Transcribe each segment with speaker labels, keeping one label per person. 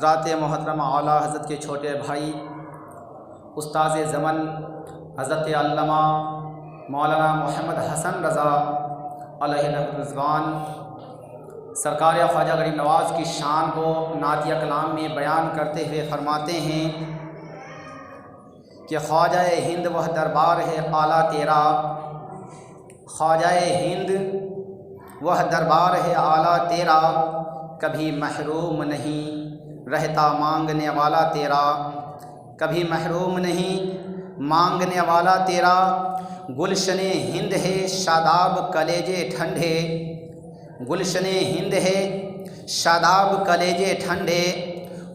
Speaker 1: حضرات محترم اعلیٰ حضرت کے چھوٹے بھائی استاذ زمن حضرت علامہ مولانا محمد حسن رضا علیہ رضوان سرکار خواجہ غریب نواز کی شان کو نعتیہ کلام میں بیان کرتے ہوئے فرماتے ہیں کہ خواجہ ہند وہ دربار ہے اعلیٰ تیرا، خواجہ ہند وہ دربار ہے اعلیٰ تیرا، کبھی محروم نہیں رہتا مانگنے والا تیرا، کبھی محروم نہیں مانگنے والا تیرا۔ گلشن ہند ہے شاداب کلیجے ٹھنڈے، گلشن ہند ہے شاداب کلیجے ٹھنڈے،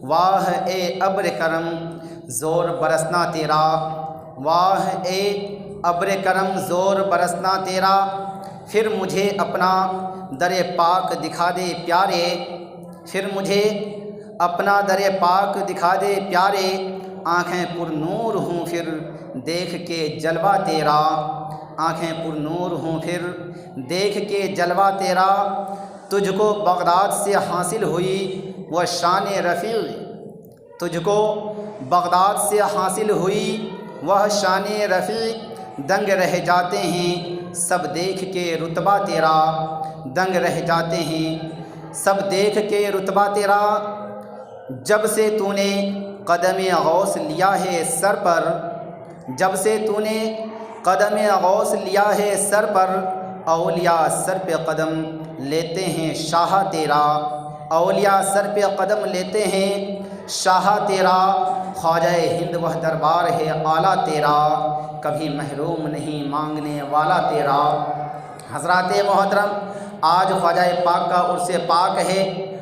Speaker 1: واہ اے ابر کرم زور برسنا تیرا، واہ اے ابر کرم زور برسنا تیرا۔ پھر مجھے اپنا در پاک دکھا دے پیارے، پھر مجھے اپنا در پاک دکھا دے پیارے، آنکھیں پر نور ہوں پھر دیکھ کے جلوہ تیرا، آنکھیں پر نور ہوں پھر دیکھ کے جلوہ تیرا۔ تجھ کو بغداد سے حاصل ہوئی وہ شان رفیع، تجھ کو بغداد سے حاصل ہوئی وہ شان رفیع، دنگ رہ جاتے ہیں سب دیکھ کے رتبہ تیرا، دنگ رہ جاتے ہیں سب دیکھ کے رتبہ تیرا۔ جب سے تو نے قدم غوث لیا ہے سر پر، جب سے تو نے قدم غوث لیا ہے سر پر، اولیاء سر پہ قدم لیتے ہیں شاہ تیرا، اولیاء سر پہ قدم لیتے ہیں شاہ تیرا۔ خواجہ ہند وہ دربار ہے اعلیٰ تیرا، کبھی محروم نہیں مانگنے والا تیرا۔ حضرات محترم، آج خواجہ پاک کا عرس پاک ہے،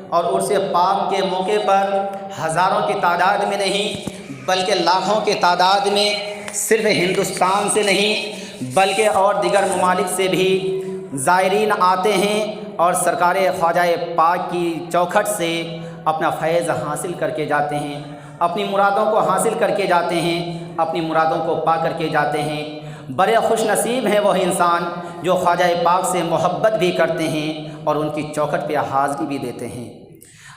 Speaker 1: اور عرس پاک کے موقع پر ہزاروں کی تعداد میں نہیں بلکہ لاکھوں کی تعداد میں صرف ہندوستان سے نہیں بلکہ اور دیگر ممالک سے بھی زائرین آتے ہیں اور سرکار خواجہ پاک کی چوکھٹ سے اپنا فیض حاصل کر کے جاتے ہیں، اپنی مرادوں کو حاصل کر کے جاتے ہیں، اپنی مرادوں کو پا کر کے جاتے ہیں۔ بڑے خوش نصیب ہیں وہ انسان جو خواجہ پاک سے محبت بھی کرتے ہیں اور ان کی چوکھٹ پہ حاضری بھی دیتے ہیں۔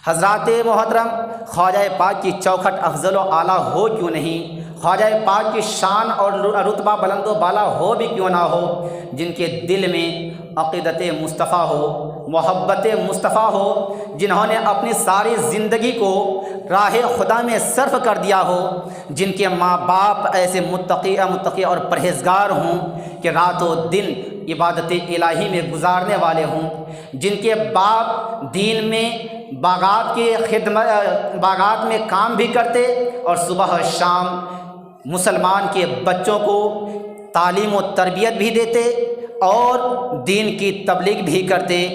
Speaker 1: حضرات محترم، خواجہ پاک کی چوکھٹ افضل و اعلیٰ ہو کیوں نہیں، خواجہ پاک کی شان اور رتبہ بلند و بالا ہو بھی کیوں نہ ہو، جن کے دل میں عقیدت مصطفیٰ ہو، محبت مصطفیٰ ہو، جنہوں نے اپنی ساری زندگی کو راہ خدا میں صرف کر دیا ہو، جن کے ماں باپ ایسے متقی اور پرہیزگار ہوں کہ رات و دن عبادت الہی میں گزارنے والے ہوں، جن کے باپ دین میں باغات میں کام بھی کرتے اور صبح شام مسلمان کے بچوں کو تعلیم و تربیت بھی دیتے اور دین کی تبلیغ بھی کرتے۔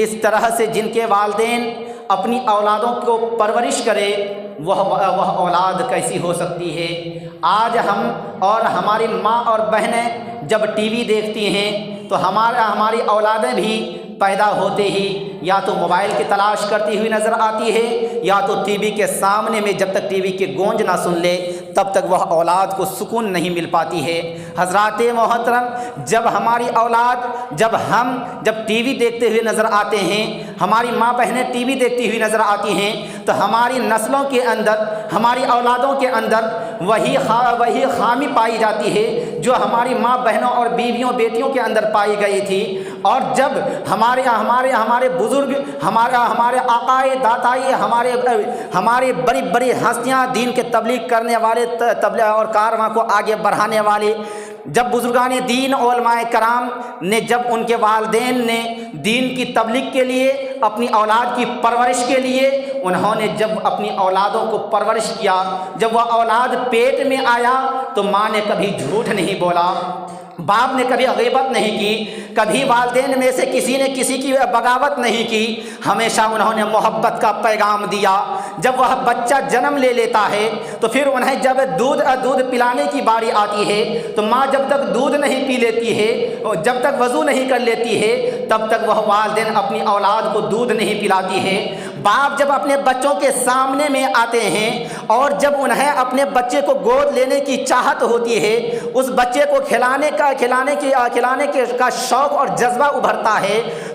Speaker 1: اس طرح سے جن کے والدین اپنی اولادوں کو پرورش کرے وہ اولاد کیسی ہو سکتی ہے؟ آج ہم اور ہماری ماں اور بہنیں جب ٹی وی دیکھتی ہیں تو ہماری اولادیں بھی پیدا ہوتے ہی یا تو موبائل کی تلاش کرتی ہوئی نظر آتی ہے یا تو ٹی وی کے سامنے میں جب تک ٹی وی کی گونج نہ سن لے تب تک وہ اولاد کو سکون نہیں مل پاتی ہے۔ حضرات محترم، جب ہماری اولاد جب ٹی وی دیکھتے ہوئے نظر آتے ہیں، ہماری ماں بہنیں ٹی وی دیکھتی ہوئی نظر آتی ہیں تو ہماری نسلوں کے اندر، ہماری اولادوں کے اندر وہی خامی پائی جاتی ہے جو ہماری ماں بہنوں اور بیویوں بیٹیوں کے اندر پائی گئی تھی۔ اور جب ہمارے بزرگ، ہمارے آقائے داتائی، ہماری بڑی بڑی ہستیاں دین کے تبلیغ کرنے والے اور کارواں کو آگے بڑھانے والے، جب بزرگان دین علماء کرام نے، جب ان کے والدین نے دین کی تبلیغ کے لیے، اپنی اولاد کی پرورش کے لیے انہوں نے جب اپنی اولادوں کو پرورش کیا، جب وہ اولاد پیٹ میں آیا تو ماں نے کبھی جھوٹ نہیں بولا، باپ نے کبھی غیبت نہیں کی، کبھی والدین میں سے کسی نے کسی کی بغاوت نہیں کی، ہمیشہ انہوں نے محبت کا پیغام دیا۔ جب وہ بچہ جنم لے لیتا ہے تو پھر انہیں جب دودھ پلانے کی باری آتی ہے تو ماں جب تک دودھ نہیں پی لیتی ہے، جب تک وضو نہیں کر لیتی ہے تب تک وہ والدین اپنی اولاد کو دودھ نہیں پلاتی ہے۔ باپ جب اپنے بچوں کے سامنے میں آتے ہیں اور جب انہیں اپنے بچے کو گود لینے کی چاہت ہوتی ہے، اس بچے کو کھلانے کا شوق اور جذبہ ابھرتا ہے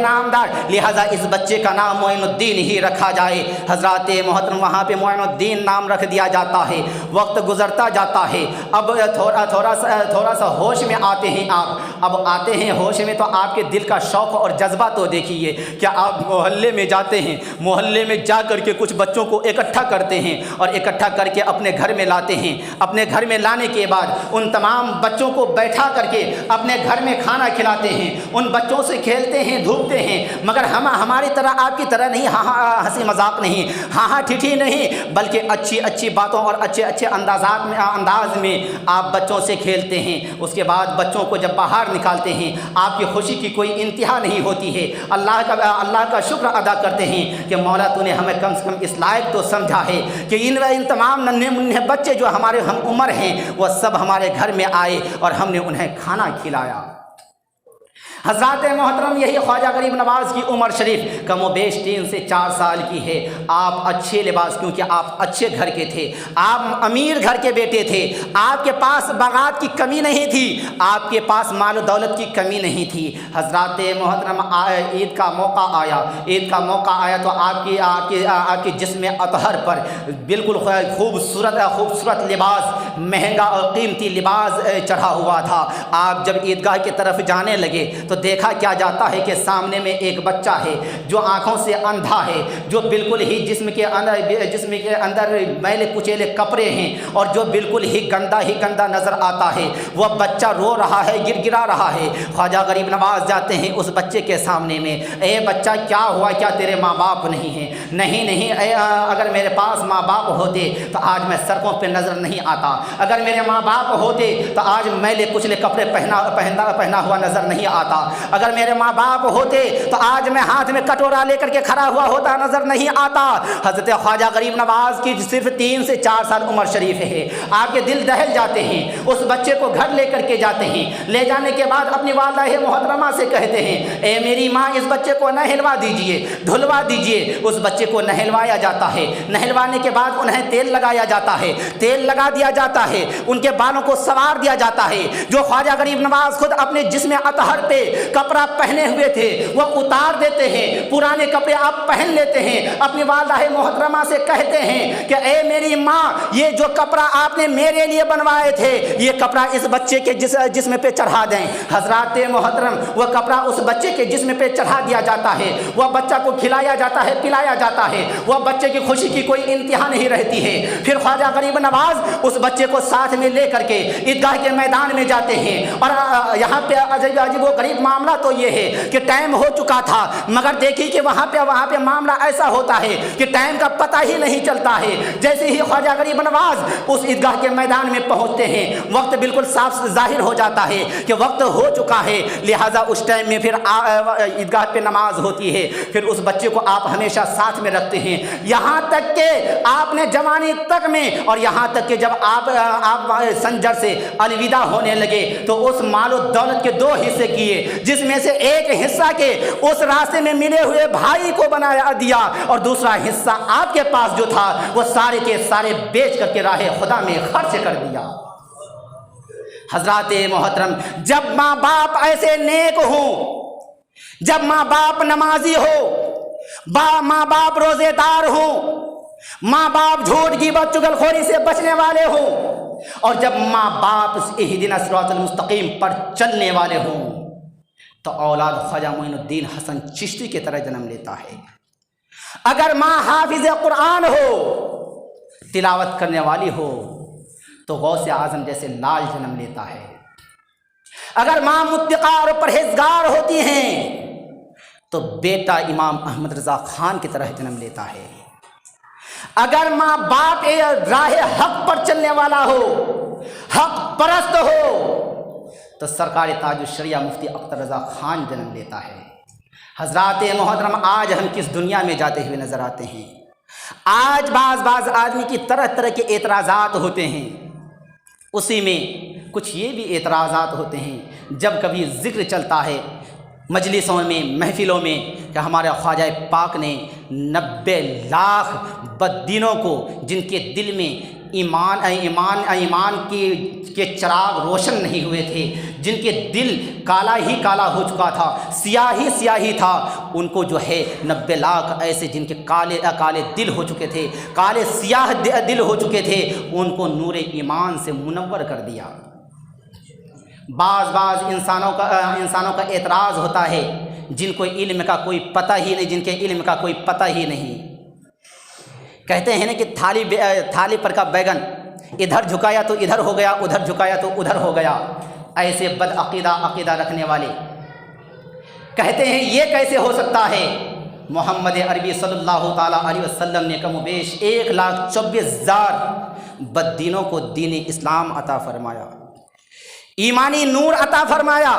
Speaker 1: نامدار، لہٰذا اس بچے کا نام معین الدین ہی رکھا جائے۔ حضرات محترم وہاں پہ معین الدین نام رکھ دیا جاتا ہے۔ وقت گزرتا جاتا ہے، اب تھوڑا سا ہوش میں آتے ہیں آپ، اب آتے ہیں ہوش میں تو آپ کے دل کا شوق اور جذبہ تو دیکھیے، کیا آپ محلے میں جاتے ہیں، محلے میں جا کر کے کچھ بچوں کو اکٹھا کرتے ہیں اور اکٹھا کر کے اپنے گھر میں لاتے ہیں۔ اپنے گھر میں لانے کے بعد ان تمام بچوں کو بیٹھا کر کے اپنے گھر میں کھانا کھلاتے ہیں، ان بچوں سے کھیلتے ہیں دھوپتے ہیں، مگر ہماری طرح آپ کی طرح نہیں، ہاں ہنسی مذاق نہیں، ہاں ٹھٹھی نہیں، بلکہ اچھی اچھی باتوں اور اچھے انداز میں آپ بچوں سے کھیلتے ہیں۔ اس کے بعد بچوں کو جب باہر نکالتے ہیں آپ کی خوشی کی کوئی انتہا نہیں ہوتی ہے، اللہ کا شکر ادا کرتے ہیں کہ مولا تو نے ہمیں کم سے کم اس لائق تو سمجھا ہے کہ ان تمام ننھے منھے بچے جو ہمارے ہم عمر ہیں وہ سب ہمارے گھر میں آئے اور ہم نے انہیں کھانا کھلایا۔ حضرات محترم یہی خواجہ غریب نواز کی عمر شریف کم و بیش 3 سے 4 سال کی ہے۔ آپ اچھے لباس، کیونکہ آپ اچھے گھر کے تھے، آپ امیر گھر کے بیٹے تھے، آپ کے پاس باغات کی کمی نہیں تھی، آپ کے پاس مال و دولت کی کمی نہیں تھی۔ حضرات محترم عید کا موقع آیا تو آپ کے جسم اطہر پر بالکل خوبصورت لباس، مہنگا اور قیمتی لباس چڑھا ہوا تھا۔ آپ جب عیدگاہ کی طرف جانے لگے تو دیکھا کیا جاتا ہے کہ سامنے میں ایک بچہ ہے جو آنکھوں سے اندھا ہے، جو بالکل ہی جسم کے اندر میلے کچیلے کپڑے ہیں اور جو بالکل ہی گندا نظر آتا ہے۔ وہ بچہ رو رہا ہے، گڑگڑا رہا ہے۔ خواجہ غریب نواز جاتے ہیں اس بچے کے سامنے میں، اے بچہ کیا ہوا، کیا تیرے ماں باپ نہیں ہیں؟ نہیں، اگر میرے پاس ماں باپ ہوتے تو آج میں سڑکوں پہ نظر نہیں آتا، اگر میرے ماں باپ ہوتے تو آج میلے کچلے کپڑے پہنا ہوا نظر نہیں آتا، اگر میرے ماں باپ ہوتے تو آج میں ہاتھ میں کٹورا لے کر کے کھڑا ہوا ہوتا نظر نہیں آتا۔ حضرت خواجہ غریب نواز کی صرف 3 سے 4 سال عمر شریف ہے۔ آپ کے دل دہل جاتے ہیں، اس بچے کو گھر لے کر کے جاتے ہیں، لے جانے کے بعد اپنی والدہ محترمہ سے کہتے ہیں اے میری ماں اس بچے کو نہلوا دیجئے، دھلوا دیجئے۔ اس بچے کو نہلوایا جاتا ہے، نہلوانے کے بعد انہیں تیل لگایا جاتا ہے، تیل لگا دیا جاتا ہے، ان کے بالوں کو سوار دیا جاتا ہے۔ جو خواجہ غریب نواز خود اپنے جسم اطہر پہ کپڑا پہنے ہوئے تھے وہ اتار دیتے ہیں، پرانے کپڑے آپ پہن لیتے ہیں، اپنی والدہ محترمہ سے کہتے ہیں کہ اے میری ماں یہ جو کپڑا آپ نے میرے لیے بنوائے تھے یہ کپڑا اس بچے کے جسم پہ چڑھا دیں۔ حضرات محترم وہ کپڑا اس بچے کے جسم پہ چڑھا دیا جاتا ہے، وہ بچہ کو کھلایا جاتا ہے، پلایا جاتا ہے، وہ بچے کی خوشی کی کوئی انتہا نہیں رہتی ہے۔ پھر خواجہ غریب نواز اس بچے کو ساتھ میں لے کر کے عیدگاہ کے میدان میں جاتے ہیں، اور یہاں پہ عجیب و غریب معاملہ تو یہ ہے کہ ٹائم ہو چکا تھا، مگر دیکھیے کہ وہاں پہ معاملہ ایسا ہوتا ہے کہ ٹائم کا پتہ ہی نہیں چلتا ہے۔ جیسے ہی خواجہ غریب نواز اس عیدگاہ کے میدان میں پہنچتے ہیں وقت بالکل صاف ظاہر ہو جاتا ہے کہ وقت ہو چکا ہے، لہٰذا اس ٹائم میں پھر عیدگاہ پہ نماز ہوتی ہے۔ پھر اس بچے کو آپ ہمیشہ ساتھ میں رکھتے ہیں، یہاں تک کہ آپ نے جوانی تک میں، اور یہاں تک کہ جب آپ سنجر سے الوداع ہونے لگے تو اس مال و دولت کے 2 حصے کیے، جس میں سے ایک حصہ کے اس راستے میں ملے ہوئے بھائی کو بنایا دیا، اور دوسرا حصہ آپ کے پاس جو تھا وہ سارے کے سارے بیچ کر کے راہ خدا میں خرچ کر دیا۔ حضرات محترم جب ماں باپ ایسے نیک ہوں، جب ماں باپ نمازی ہو، ماں باپ روزے دار ہوں، ماں باپ جھوٹ غیبت چغلخوری سے بچنے والے ہوں، اور جب ماں باپ اہدنا الصراط المستقیم پر چلنے والے ہوں تو اولاد خواجہ معین الدین حسن چشتی کی طرح جنم لیتا ہے۔ اگر ماں حافظ قرآن ہو، تلاوت کرنے والی ہو تو غوث اعظم جیسے لال جنم لیتا ہے۔ اگر ماں متقی اور پرہیزگار ہوتی ہیں تو بیٹا امام احمد رضا خان کی طرح جنم لیتا ہے۔ اگر ماں باپ راہ حق پر چلنے والا ہو، حق پرست ہو، تو سرکار تاج الشریعہ مفتی اختر رضا خان جنم لیتا ہے۔ حضرات محترم آج ہم کس دنیا میں جاتے ہوئے نظر آتے ہیں؟ آج بعض آدمی کی طرح کے اعتراضات ہوتے ہیں، اسی میں کچھ یہ بھی اعتراضات ہوتے ہیں جب کبھی ذکر چلتا ہے مجلسوں میں، محفلوں میں کہ ہمارے خواجہ پاک نے 90 لاکھ بددینوں کو، جن کے دل میں ایمان کے چراغ روشن نہیں ہوئے تھے، جن کے دل کالا ہی کالا ہو چکا تھا، سیاہی تھا، ان کو جو ہے 90 لاکھ ایسے جن کے کالے دل ہو چکے تھے، کالے سیاہ دل ہو چکے تھے، ان کو نور ایمان سے منور کر دیا۔ بعض انسانوں کا اعتراض ہوتا ہے جن کو علم کا کوئی پتہ ہی نہیں، جن کے علم کا کوئی پتہ ہی نہیں، کہتے ہیں نا کہ تھالی پر کا بیگن ادھر جھکایا تو ادھر ہو گیا، ادھر جھکایا تو ادھر ہو گیا۔ ایسے بد عقیدہ رکھنے والے کہتے ہیں یہ کیسے ہو سکتا ہے؟ محمد عربی صلی اللہ تعالیٰ علیہ وسلم نے کم و بیش 1,24,000 بددینوں کو دین اسلام عطا فرمایا، ایمانی نور عطا فرمایا۔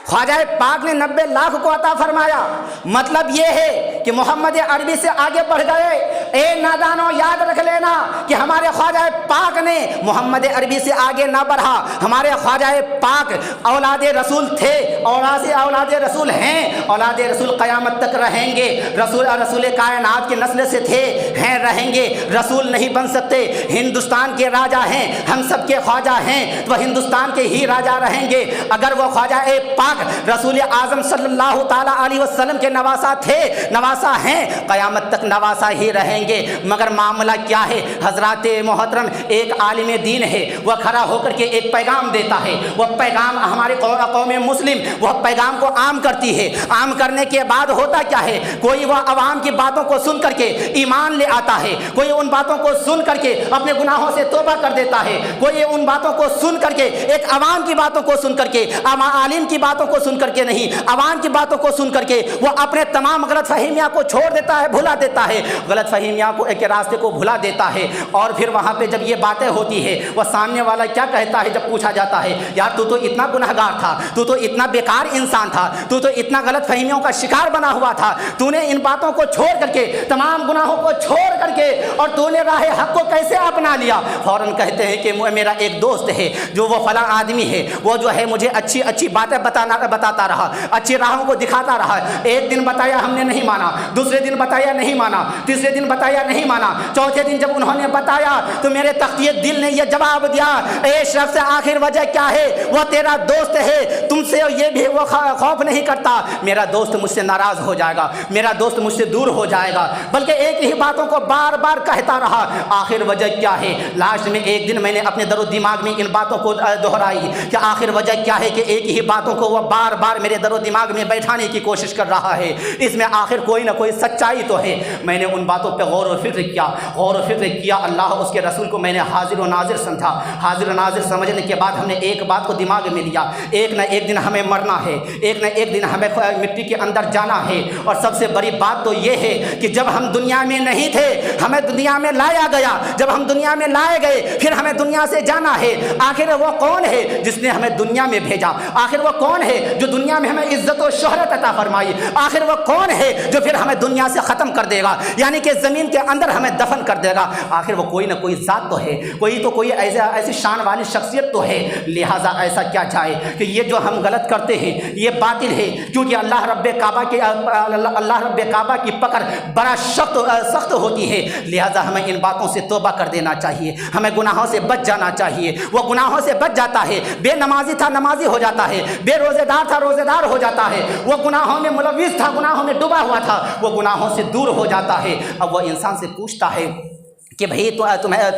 Speaker 1: خواجہ پاک نے 90 لاکھ کو عطا فرمایا۔ مطلب یہ ہے کہ محمد عربی سے آگے بڑھ گئے۔ اے نادانوں، یاد رکھ لینا کہ ہمارے خواجہ پاک نے محمد عربی سے آگے نہ بڑھا۔ ہمارے خواجہ پاک اولاد رسول تھے، اولاد رسول ہیں، اولاد رسول قیامت تک رہیں گے۔ رسول کائنات کی نسل سے تھے، ہیں، رہیں گے۔ رسول نہیں بن سکتے، ہندوستان کے راجا ہیں، ہم سب کے خواجہ ہیں تو ہندوستان کے ہی راجا رہیں گے۔ اگر وہ خواجہ پاک رسول اعظم صلی اللہ تعالیٰ علیہ وسلم کے نواسا تھے، نواسا ہیں، قیامت تک نواسا ہی رہیں گے۔ مگر معاملہ کیا ہے؟ حضرات محترم، ایک عالم دین ہے، وہ کھڑا ہو کر کے ایک پیغام دیتا ہے، وہ پیغام ہمارے قوم مسلم وہ پیغام کو عام کرتی ہے۔ عام کرنے کے بعد ہوتا کیا ہے؟ کوئی وہ عوام کی باتوں کو سن کر کے ایمان لے آتا ہے، کوئی ان باتوں کو سن کر کے اپنے گناہوں سے توبہ کر دیتا ہے، کوئی ان باتوں کو سن کر کے، ایک عوام کی باتوں کو سن کر کے، عالم کی باتوں کو سن کر کے نہیں، عوام کی باتوں کو سن کر کے وہ اپنے تمام غلط فہمیاں کو چھوڑ دیتا ہے، بھلا دیتا ہے، غلط فہمیاں کو ایک راستے کو بھلا دیتا ہے۔ اور پھر وہاں پہ جب یہ باتیں ہوتی ہے، وہ سامنے والا کیا کہتا ہے جب پوچھا جاتا ہے، یار تو اتنا گنہگار تھا، تو اتنا بیکار انسان تھا، تو اتنا غلط فہمیوں کا شکار بنا ہوا تھا، تو نے ان باتوں کو چھوڑ کر کے، تمام گناہوں کو چھوڑ کر کے، اور تو نے راہ حق کو کیسے اپنا لیا؟ فوراً کہتے ہیں کہ میرا ایک دوست ہے جو وہ فلاں آدمی ہے، وہ جو ہے مجھے اچھی باتیں بتاتا رہا، اچھی راہوں کو دکھاتا رہا۔ ایک دن بتایا ہم نے نہیں مانا، دوسرے دن بتایا نہیں مانا، تیسرے دن بتایا نہیں مانا، چوتھے دن جب انہوں نے بتایا تو میرے تختی دل نے یہ جواب دیا، اے شخص آخر وجہ کیا ہے؟ وہ تیرا دوست ہے، تم سے یہ بھی وہ خوف نہیں کرتا، میرا دوست مجھ سے ناراض ہو جائے گا، میرا دوست مجھ سے دور ہو جائے گا، بلکہ ایک ہی باتوں کو بار بار کہتا رہا۔ آخر وجہ کیا ہے؟ لاسٹ میں ایک دن میں نے اپنے در و دماغ میں ان باتوں کو دہرائی کہ آخر وجہ کیا ہے کہ ایک ہی باتوں کو وہ بار بار میرے در و دماغ میں بیٹھانے کی کوشش کر رہا ہے، اس میں آخر کوئی نہ کوئی سچائی تو ہے۔ میں نے ان باتوں پہ غور و فکر کیا، اللہ اس کے رسول کو میں نے حاضر و ناظر سمجھا۔ حاضر و ناظر سمجھنے کے بعد ہم نے ایک بات کو دماغ میں لیا، ایک نہ ایک دن ہمیں مرنا ہے، ایک نہ ایک دن ہمیں مٹی کے اندر جانا ہے۔ اور سب سے بڑی بات تو یہ ہے کہ جب ہم دنیا میں نہیں تھے، ہمیں دنیا میں لایا گیا، جب ہم دنیا میں لائے گئے پھر ہمیں دنیا سے جانا ہے۔ آخر وہ کون ہے جس نے ہمیں دنیا میں بھیجا؟ آخر وہ کون ہے جو دنیا میں ہمیں عزت و شہرت عطا فرمائی؟ آخر وہ کون ہے جو پھر ہمیں دنیا سے ختم کر دے گا، یعنی کہ زمین کے اندر ہمیں دفن کر دے گا؟ آخر وہ کوئی نہ کوئی ذات تو ہے، کوئی ایسی شان والی شخصیت تو ہے۔ لہٰذا ایسا کیا جائے کہ یہ جو ہم غلط کرتے ہیں یہ باطل ہے، کیونکہ اللہ رب کعبہ کی پکڑ بڑا سخت ہوتی ہے۔ لہٰذا ہمیں ان باتوں سے توبہ کر دینا چاہیے، ہمیں گناہوں سے بچ جانا چاہیے۔ وہ گناہوں سے بچ جاتا ہے، بے نمازی تھا نمازی ہو جاتا ہے، بے روزے دار تھا روزے دار ہو جاتا ہے، وہ گناہوں میں ملوث تھا گناہوں میں ڈوبا ہوا تھا، وہ گناہوں سے دور ہو جاتا ہے۔ اب وہ انسان سے پوچھتا ہے کہ بھئی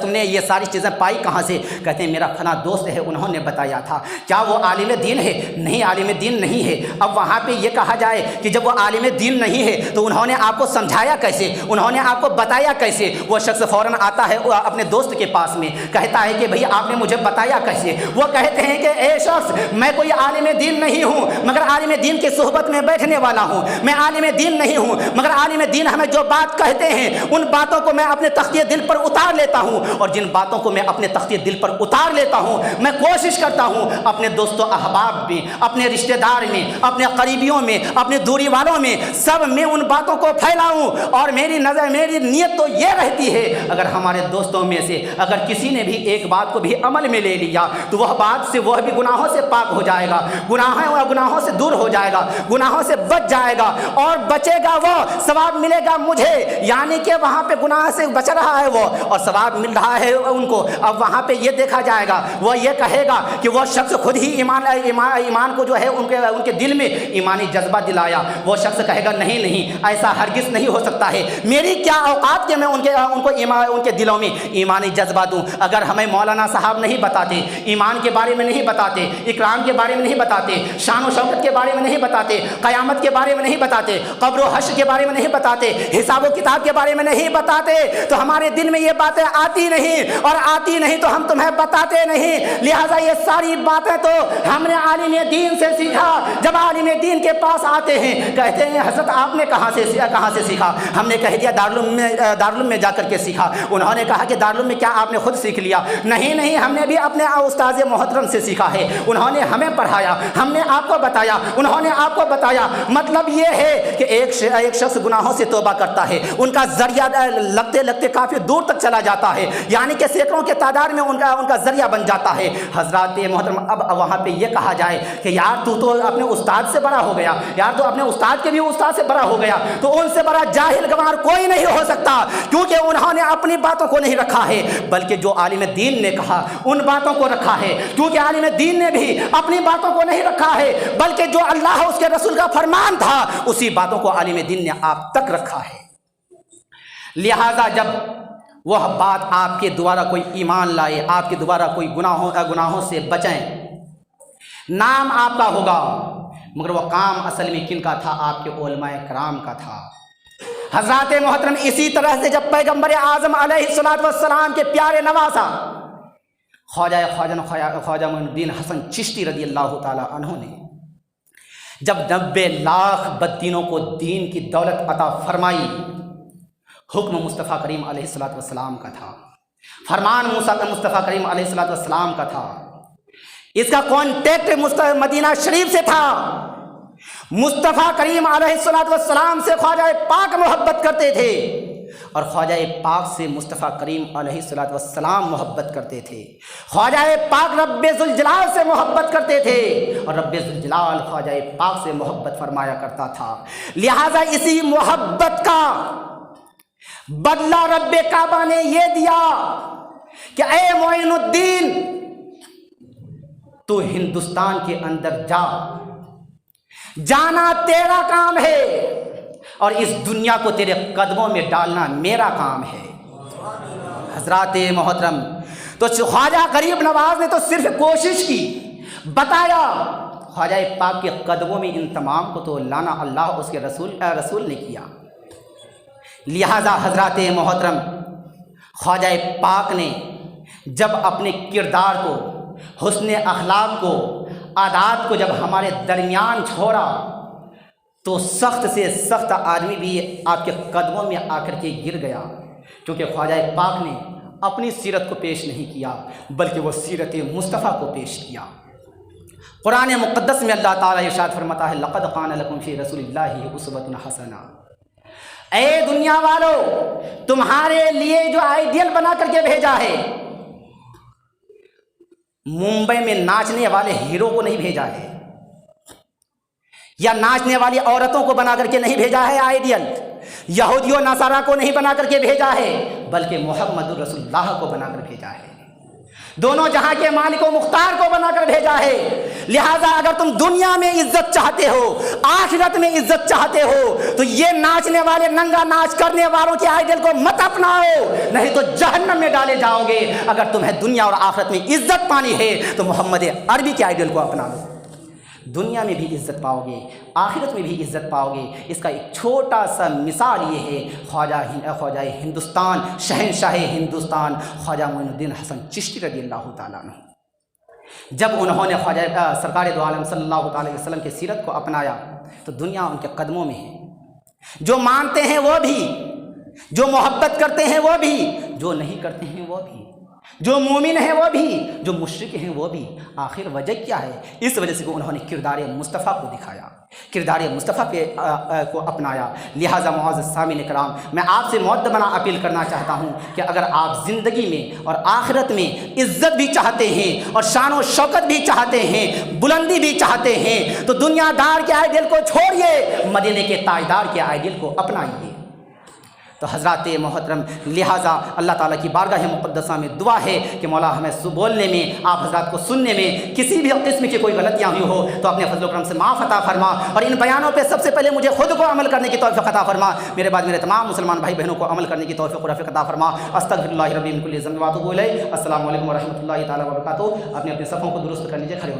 Speaker 1: تم نے یہ ساری چیزیں پائی کہاں سے؟ کہتے ہیں میرا فلاں دوست ہے، انہوں نے بتایا تھا۔ کیا وہ عالم دین ہے؟ نہیں، عالم دین نہیں ہے۔ اب وہاں پہ یہ کہا جائے کہ جب وہ عالم دین نہیں ہے تو انہوں نے آپ کو سمجھایا کیسے، انہوں نے آپ کو بتایا کیسے؟ وہ شخص فوراً آتا ہے اپنے دوست کے پاس میں، کہتا ہے کہ بھئی آپ نے مجھے بتایا کیسے؟ وہ کہتے ہیں کہ اے شخص، میں کوئی عالم دین نہیں ہوں مگر عالم دین کی صحبت میں بیٹھنے والا ہوں، میں عالم دین نہیں ہوں مگر عالم دین ہمیں جو بات کہتے ہیں ان باتوں کو میں اپنے تختی دل پر اتار لیتا ہوں، اور جن باتوں کو میں اپنے تختی دل پر اتار لیتا ہوں میں کوشش کرتا ہوں اپنے دوست و احباب میں، اپنے رشتہ دار میں، اپنے قریبیوں میں، اپنے دوری والوں میں، سب میں ان باتوں کو پھیلاؤں۔ اور میری نیت تو یہ رہتی ہے اگر ہمارے دوستوں میں سے اگر کسی نے بھی ایک بات کو بھی عمل میں لے لیا تو وہ بات سے وہ بھی گناہوں سے پاک ہو جائے گا، گناہوں سے دور ہو جائے گا، گناہوں سے بچ جائے گا، اور بچے گا وہ ثواب ملے گا مجھے، یعنی کہ وہاں پہ گناہ سے بچ رہا ہے وہ اور ثواب مل رہا ہے ان کو. اب وہاں پہ یہ دیکھا جائے گا, وہ یہ کہے گا کہ وہ شخص خود ہی ایمان کو جو ہے ان کے دل میں ایمانی جذبہ دلایا. وہ شخص کہے گا نہیں نہیں, ایسا ہرگز نہیں ہو سکتا ہے, میری کیا اوقات کہ میں ان کے دلوں میں ایمانی جذبہ دوں. اگر ہمیں مولانا صاحب نہیں بتاتے, ایمان کے بارے میں نہیں بتاتے, اکرام کے بارے میں نہیں بتاتے, شان و شوکت کے بارے میں نہیں بتاتے, قیامت کے بارے میں نہیں بتاتے, قبر و حشر کے بارے میں نہیں بتاتے, حساب و کتاب کے بارے میں نہیں بتاتے, تو ہمارے دل میں یہ باتیں آتی نہیں, اور آتی نہیں تو ہم تمہیں بتاتے نہیں. لہٰذا یہ ساری باتیں تو ہم نے عالم دین سے سیکھا. جب عالم دین کے پاس آتے ہیں کہتے ہیں حضرت آپ نے کہاں سے سیکھا؟ ہم نے کہہ دیا دارالعلوم میں جا کر کے سیکھا. انہوں نے کہا کہ دارالعلوم میں کیا آپ نے خود سیکھ لیا؟ نہیں, ہم نے بھی اپنے استاد محترم سے سیکھا ہے, انہوں نے ہمیں پڑھایا, ہم نے آپ کو بتایا, انہوں نے آپ کو بتایا. مطلب یہ ہے کہ ایک شخص گناہوں سے توبہ کرتا ہے, ان کا ذریعہ لگتے لگتے کافی دور تک چلا جاتا ہے, یعنی کہ سینکڑوں کے تعداد میں ان کا ذریعہ بن جاتا ہے. حضرات محترم, اب وہاں پہ یہ کہا جائے کہ یار تو اپنے استاد سے بڑا ہو گیا, یار تو اپنے استاد کے بھی استاد سے بڑا ہو گیا, تو ان سے بڑا جاہل گوار کوئی نہیں ہو سکتا, کیونکہ انہوں نے اپنی باتوں کو نہیں رکھا ہے, بلکہ جو عالم دین نے کہا ان باتوں کو رکھا ہے. کیونکہ عالم دین نے بھی اپنی باتوں کو نہیں رکھا ہے, بلکہ جو اللہ اس کے رسول کا فرمان تھا اسی باتوں کو عالم دین نے آپ تک رکھا ہے. لہذا جب وہ بات آپ کے دوبارہ کوئی ایمان لائے, آپ کے دوبارہ کوئی گناہوں سے بچیں, نام آپ کا ہوگا, مگر وہ کام اصل میں کن کا تھا؟ آپ کے علماء کرام کا تھا. حضرات محترم, اسی طرح سے جب پیغمبر اعظم علیہ الصلوۃ والسلام کے پیارے نواسا خواجہ معین الدین حسن چشتی رضی اللہ تعالی عنہ نے جب 90 لاکھ بددینوں کو دین کی دولت عطا فرمائی, حکم مصطفیٰ کریم علیہ الصلوۃ والسلام کا تھا, فرمان مصطفیٰ کریم علیہ الصلوۃ والسلام کا تھا. اس کا کانٹیکٹ مدینہ شریف سے تھا. مصطفیٰ کریم علیہ الصلوۃ والسلام سے خواجہ پاک محبت کرتے تھے, اور خواجہ پاک سے مصطفیٰ کریم علیہ الصلوۃ والسلام محبت کرتے تھے. خواجہ پاک رب ذوالجلال سے محبت کرتے تھے, اور رب ذوالجلال خواجہ پاک سے محبت فرمایا کرتا تھا. لہذا اسی محبت کا بدلہ رب کعبہ نے یہ دیا کہ اے معین الدین, تو ہندوستان کے اندر جانا تیرا کام ہے, اور اس دنیا کو تیرے قدموں میں ڈالنا میرا کام ہے. حضرات محترم, تو خواجہ غریب نواز نے تو صرف کوشش کی, بتایا, خواجہ پاک کے قدموں میں ان تمام کو تو لانا اللہ اس کے رسول نے کیا. لہذا حضرات محترم, خواجہ پاک نے جب اپنے کردار کو, حسن اخلاق کو, عادات کو جب ہمارے درمیان چھوڑا, تو سخت سے سخت آدمی بھی آپ کے قدموں میں آ کر کے گر گیا. کیونکہ خواجہ پاک نے اپنی سیرت کو پیش نہیں کیا, بلکہ وہ سیرت مصطفیٰ کو پیش کیا. قرآن مقدس میں اللہ تعالیٰ ارشاد فرماتا ہے, لقد کان لکم فی رسول اللہ اسوۃ حسنہ. اے دنیا والو, تمہارے لیے جو آئیڈیل بنا کر کے بھیجا ہے, ممبئی میں ناچنے والے ہیرو کو نہیں بھیجا ہے, یا ناچنے والی عورتوں کو بنا کر کے نہیں بھیجا ہے آئیڈیل, یہودی و نصارہ کو نہیں بنا کر کے بھیجا ہے, بلکہ محمد الرسول اللہ کو بنا کر بھیجا ہے. دونوں جہاں کے مالک و مختار کو بنا کر بھیجا ہے. لہذا اگر تم دنیا میں عزت چاہتے ہو, آخرت میں عزت چاہتے ہو, تو یہ ناچنے والے ننگا ناچ کرنے والوں کے آئیڈیل کو مت اپناؤ, نہیں تو جہنم میں ڈالے جاؤ گے. اگر تمہیں دنیا اور آخرت میں عزت پانی ہے تو محمد عربی کے آئیڈیل کو اپنا لو, دنیا میں بھی عزت پاؤ گے, آخرت میں بھی عزت پاؤ گے. اس کا ایک چھوٹا سا مثال یہ ہے, خواجہ ہندوستان, شہنشاہ ہندوستان خواجہ معین الدین حسن چشتی رضی اللہ تعالیٰ عنہ, جب انہوں نے خواجہ سرکار دو عالم صلی اللہ علیہ وسلم کی سیرت کو اپنایا تو دنیا ان کے قدموں میں ہے. جو مانتے ہیں وہ بھی, جو محبت کرتے ہیں وہ بھی, جو نہیں کرتے ہیں وہ بھی, جو مومن ہیں وہ بھی, جو مشرک ہیں وہ بھی. آخر وجہ کیا ہے؟ اس وجہ سے کہ انہوں نے کردار مصطفیٰ کو دکھایا, کردار مصطفیٰ کو اپنایا. لہٰذا معزز سامعین کرام, میں آپ سے مؤدبانہ اپیل کرنا چاہتا ہوں کہ اگر آپ زندگی میں اور آخرت میں عزت بھی چاہتے ہیں, اور شان و شوکت بھی چاہتے ہیں, بلندی بھی چاہتے ہیں, تو دنیا دار کے آئیڈیل کو چھوڑیے, مدینے کے تاجدار کے آئیڈیل کو اپنائیے. تو حضرات محترم، لہٰذا اللہ تعالیٰ کی بارگاہ مقدسہ میں دعا ہے کہ مولا ہمیں بولنے میں، آپ حضرات کو سننے میں کسی بھی قسم کی کوئی غلطیاں ہوئی ہو تو اپنے فضل و کرم سے معاف عطا فرما، اور ان بیانوں پہ سب سے پہلے مجھے خود کو عمل کرنے کی توفیق عطا فرما، میرے بعد میرے تمام مسلمان بھائی بہنوں کو عمل کرنے کی توفیق و رفیق عطا فرما۔ استغفر اللہ ربی من کل ذنب واتوب الیہ۔ السلام علیکم ورحمۃ اللہ تعالیٰ وبرکاتہ۔ اپنے صفوں کو درست کر لیجیے، کھڑے ہو